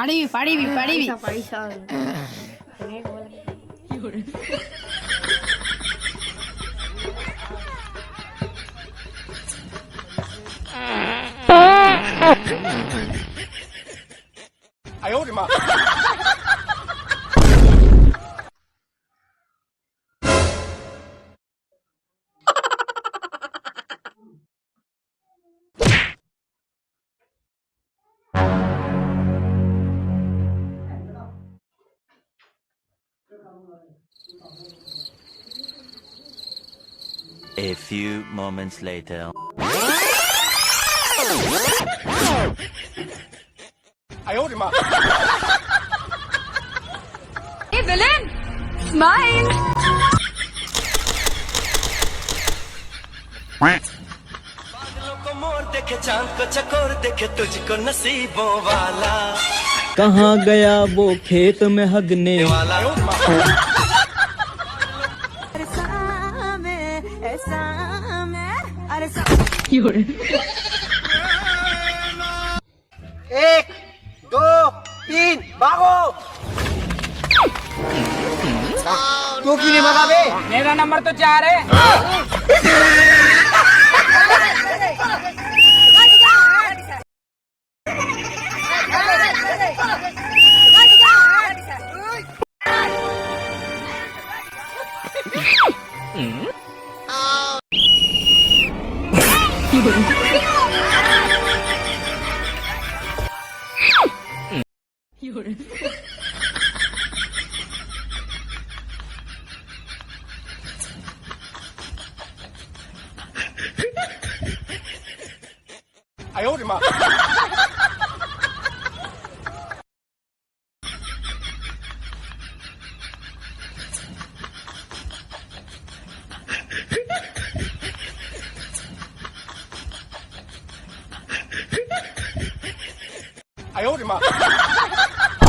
पड़ी A few moments later. Hey villain, smile. बादलों को मोर देखे चांद को चकोर देखे तुझको नसीबों वाला कहाँ गया वो खेत में हगने वाला एक दो तीन भागो तू क्यों नहीं भागा बे मेरा नंबर तो 4 है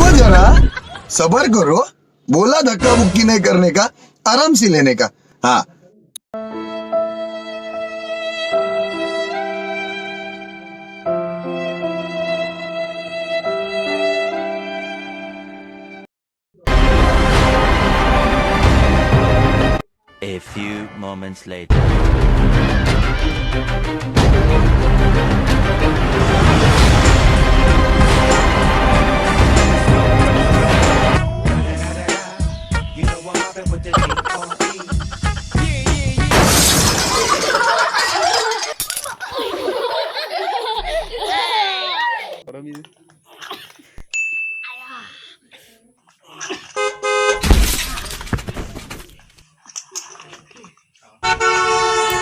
को जरा सबर करो बोला धक्का मुक्की नहीं करने का आराम से लेने का हाँ A few moments later.